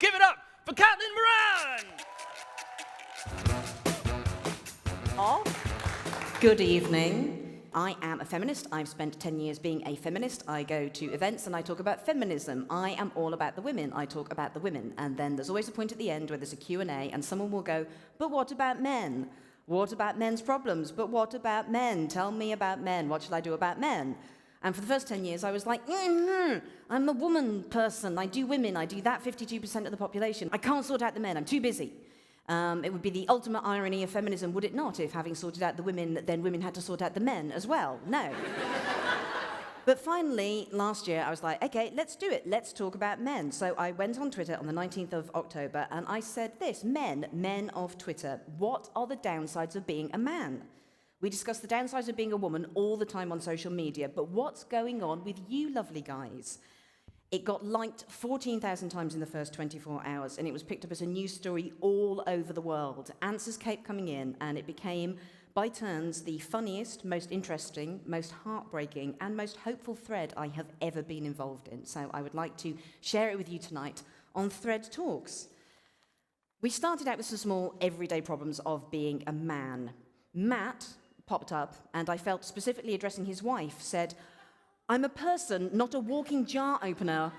Give it up for Caitlin Moran! Good evening. I am a feminist. I've spent 10 years being a feminist. I go to events and I talk about feminism. I am all about the women. I talk about the women. And then there's always a point at the end where there's a Q&A and someone will go, but what about men? What about men's problems? But what about men? Tell me about men. What shall I do about men? And for the first 10 years, I was like, I'm a woman person. I do women. I do that 52% of the population. I can't sort out the men. I'm too busy. It would be the ultimate irony of feminism, would it not, if having sorted out the women, then women had to sort out the men as well? No. But finally, last year, I was like, okay, let's do it. Let's talk about men. So I went on Twitter on the 19th of October, and I said this, men of Twitter, what are the downsides of being a man? We discuss the downsides of being a woman all the time on social media, but what's going on with you lovely guys? It got liked 14,000 times in the first 24 hours, and it was picked up as a news story all over the world. Answers kept coming in, and it became, by turns, the funniest, most interesting, most heartbreaking, and most hopeful thread I have ever been involved in. So I would like to share it with you tonight on Thread Talks. We started out with some small, everyday problems of being a man. Matt popped up, and I felt specifically addressing his wife, said, I'm a person, not a walking jar opener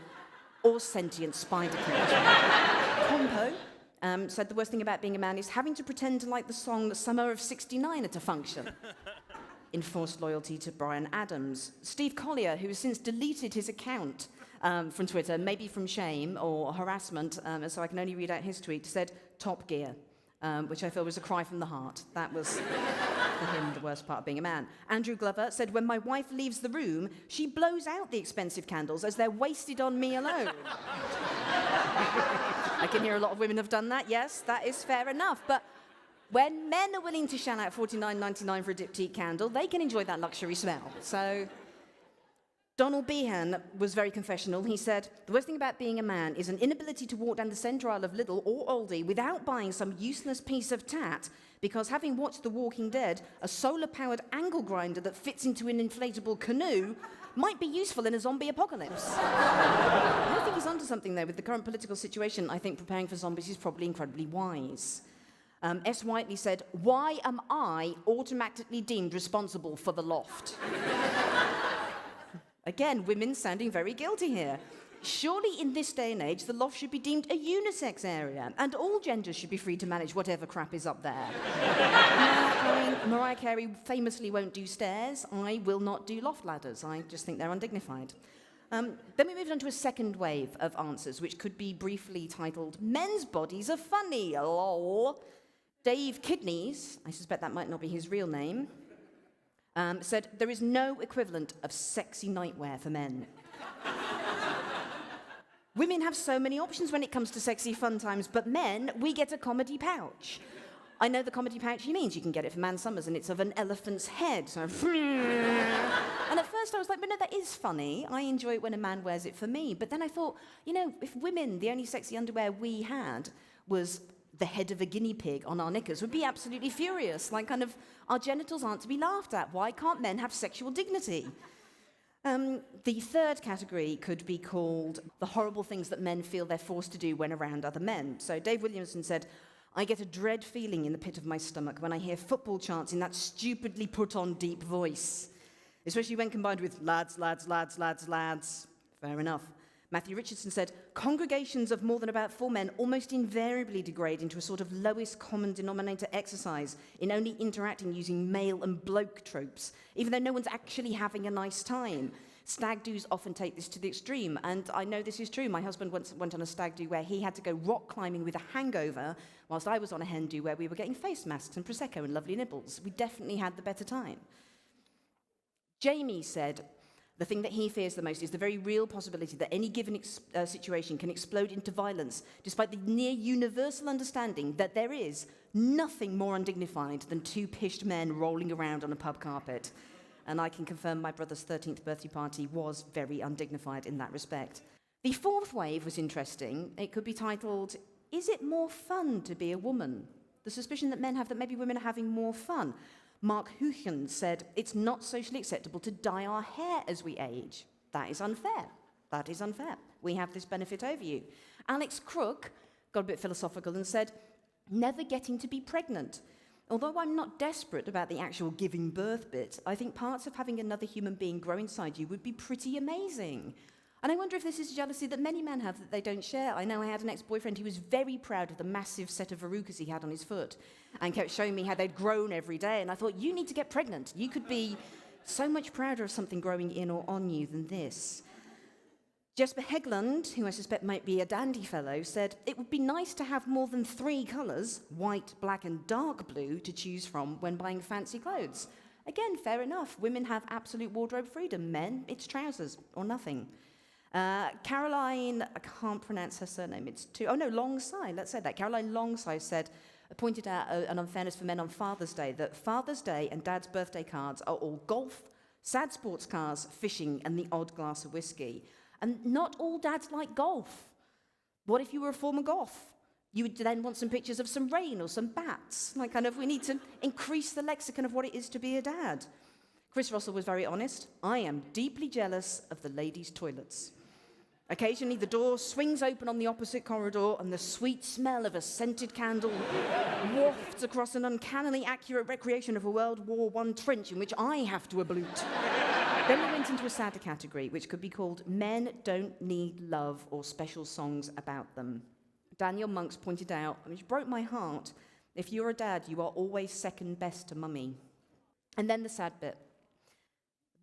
or sentient spider cat. Compo said the worst thing about being a man is having to pretend to like the song Summer of '69 at a function. Enforced loyalty to Bryan Adams. Steve Collier, who has since deleted his account from Twitter, maybe from shame or harassment, so I can only read out his tweet, said Top Gear, which I feel was a cry from the heart. That was, for him, the worst part of being a man. Andrew Glover said, when my wife leaves the room, she blows out the expensive candles as they're wasted on me alone. I can hear a lot of women have done that. Yes, that is fair enough. But when men are willing to shell out $49.99 for a diptyque candle, they can enjoy that luxury smell. So Donald Behan was very confessional. He said, the worst thing about being a man is an inability to walk down the centre aisle of Lidl or Aldi without buying some useless piece of tat, because having watched The Walking Dead, a solar-powered angle grinder that fits into an inflatable canoe might be useful in a zombie apocalypse. I think he's onto something there. With the current political situation, I think preparing for zombies is probably incredibly wise. S. Whiteley said, why am I automatically deemed responsible for the loft? Again, women sounding very guilty here. Surely in this day and age, the loft should be deemed a unisex area, and all genders should be free to manage whatever crap is up there. Mariah Carey famously won't do stairs. I will not do loft ladders. I just think they're undignified. Then we moved on to a second wave of answers, which could be briefly titled, Men's Bodies Are Funny, lol. Dave Kidneys, I suspect that might not be his real name, said, there is no equivalent of sexy nightwear for men. Women have so many options when it comes to sexy fun times, but men, we get a comedy pouch. I know the comedy pouch he means. You can get it for Man Summers, and it's of an elephant's head. So, and at first I was like, but no, that is funny. I enjoy it when a man wears it for me. But then I thought, you know, if women, the only sexy underwear we had was the head of a guinea pig on our knickers, would be absolutely furious. Like, kind of, our genitals aren't to be laughed at. Why can't men have sexual dignity? The third category could be called the horrible things that men feel they're forced to do when around other men. So Dave Williamson said, I get a dread feeling in the pit of my stomach when I hear football chants in that stupidly put-on deep voice, especially when combined with lads, lads, lads, lads, lads. Fair enough. Matthew Richardson said, congregations of more than about 4 men almost invariably degrade into a sort of lowest common denominator exercise in only interacting using male and bloke tropes, even though no one's actually having a nice time. Stag do's often take this to the extreme, and I know this is true. My husband once went on a stag do where he had to go rock climbing with a hangover, whilst I was on a hen do where we were getting face masks and Prosecco and lovely nibbles. We definitely had the better time. Jamie said, the thing that he fears the most is the very real possibility that any given situation can explode into violence, despite the near universal understanding that there is nothing more undignified than 2 pished men rolling around on a pub carpet. And I can confirm my brother's 13th birthday party was very undignified in that respect. The fourth wave was interesting. It could be titled, Is it more fun to be a woman? The suspicion that men have that maybe women are having more fun. Mark Huchen said, it's not socially acceptable to dye our hair as we age. That is unfair. That is unfair. We have this benefit over you. Alex Crook got a bit philosophical and said, never getting to be pregnant. Although I'm not desperate about the actual giving birth bit, I think parts of having another human being grow inside you would be pretty amazing. And I wonder if this is a jealousy that many men have that they don't share. I know I had an ex-boyfriend who was very proud of the massive set of verrucas he had on his foot and kept showing me how they'd grown every day. And I thought, you need to get pregnant. You could be so much prouder of something growing in or on you than this. Jesper Heglund, who I suspect might be a dandy fellow, said, it would be nice to have more than 3 colours, white, black and dark blue, to choose from when buying fancy clothes. Again, fair enough. Women have absolute wardrobe freedom. Men, it's trousers or nothing. Caroline, I can't pronounce her surname, Longside, let's say that. Caroline Longside pointed out an unfairness for men on Father's Day, that Father's Day and Dad's birthday cards are all golf, sad sports cars, fishing and the odd glass of whiskey. And not all dads like golf. What if you were a former golf? You would then want some pictures of some rain or some bats. We need to increase the lexicon of what it is to be a dad. Chris Russell was very honest. I am deeply jealous of the ladies' toilets. Occasionally, the door swings open on the opposite corridor and the sweet smell of a scented candle wafts across an uncannily accurate recreation of a World War I trench in which I have to ablute. Then we went into a sadder category, which could be called Men Don't Need Love or Special Songs About Them. Daniel Monks pointed out, which broke my heart, if you're a dad, you are always second best to mummy. And then the sad bit.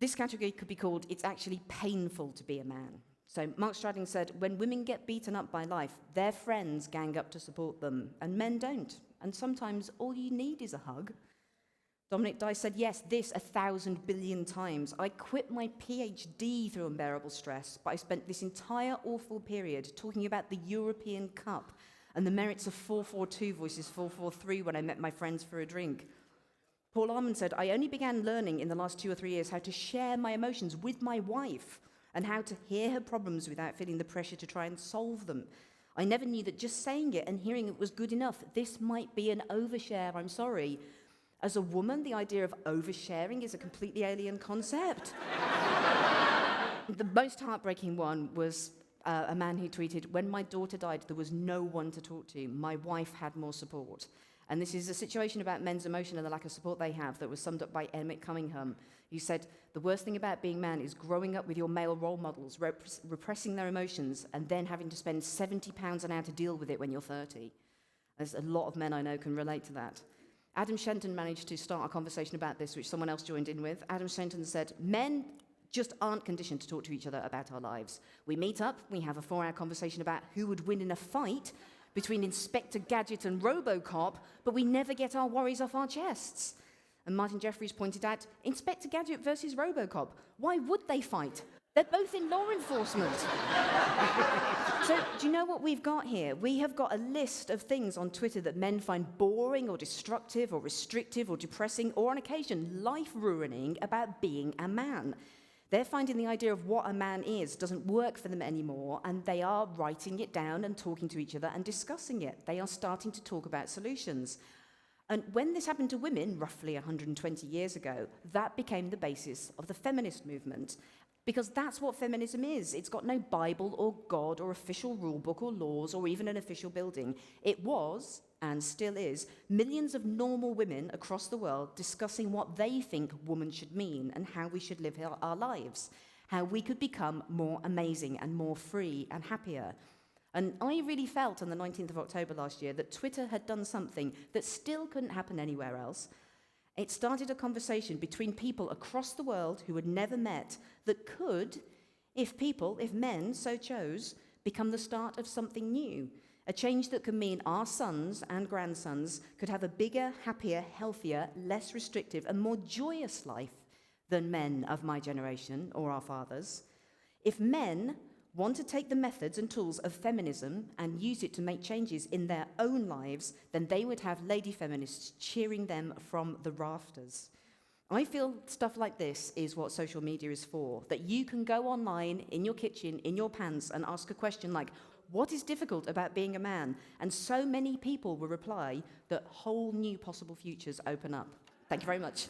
This category could be called, it's actually painful to be a man. So Mark Stradling said, when women get beaten up by life, their friends gang up to support them, and men don't. And sometimes all you need is a hug. Dominic Dice said, yes, this 1,000 billion times. I quit my PhD through unbearable stress, but I spent this entire awful period talking about the European Cup and the merits of 4-4-2 versus 4-4-3 when I met my friends for a drink. Paul Armand said, I only began learning in the last 2 or 3 years how to share my emotions with my wife and how to hear her problems without feeling the pressure to try and solve them. I never knew that just saying it and hearing it was good enough. This might be an overshare, I'm sorry. As a woman, the idea of oversharing is a completely alien concept. The most heartbreaking one was a man who tweeted, when my daughter died, there was no one to talk to. My wife had more support. And this is a situation about men's emotion and the lack of support they have that was summed up by Emmett Cunningham, who said, the worst thing about being man is growing up with your male role models, repressing their emotions, and then having to spend £70 an hour to deal with it when you're 30. There's a lot of men I know can relate to that. Adam Shenton managed to start a conversation about this, which someone else joined in with. Adam Shenton said, men just aren't conditioned to talk to each other about our lives. We meet up, we have a 4-hour conversation about who would win in a fight between Inspector Gadget and RoboCop, but we never get our worries off our chests. And Martin Jeffries pointed out, Inspector Gadget versus RoboCop, why would they fight? They're both in law enforcement. So, do you know what we've got here? We have got a list of things on Twitter that men find boring or destructive or restrictive or depressing or, on occasion, life-ruining about being a man. They're finding the idea of what a man is doesn't work for them anymore, and they are writing it down and talking to each other and discussing it. They are starting to talk about solutions. And when this happened to women, roughly 120 years ago, that became the basis of the feminist movement. Because that's what feminism is. It's got no Bible or God or official rule book or laws or even an official building. It was, and still is, millions of normal women across the world discussing what they think woman should mean and how we should live our lives, how we could become more amazing and more free and happier. And I really felt on the 19th of October last year that Twitter had done something that still couldn't happen anywhere else. It started a conversation between people across the world who had never met that could, if men so chose, become the start of something new. A change that could mean our sons and grandsons could have a bigger, happier, healthier, less restrictive and more joyous life than men of my generation or our fathers. If men want to take the methods and tools of feminism and use it to make changes in their own lives, then they would have lady feminists cheering them from the rafters. I feel stuff like this is what social media is for, that you can go online, in your kitchen, in your pants, and ask a question like, what is difficult about being a man? And so many people will reply that whole new possible futures open up. Thank you very much.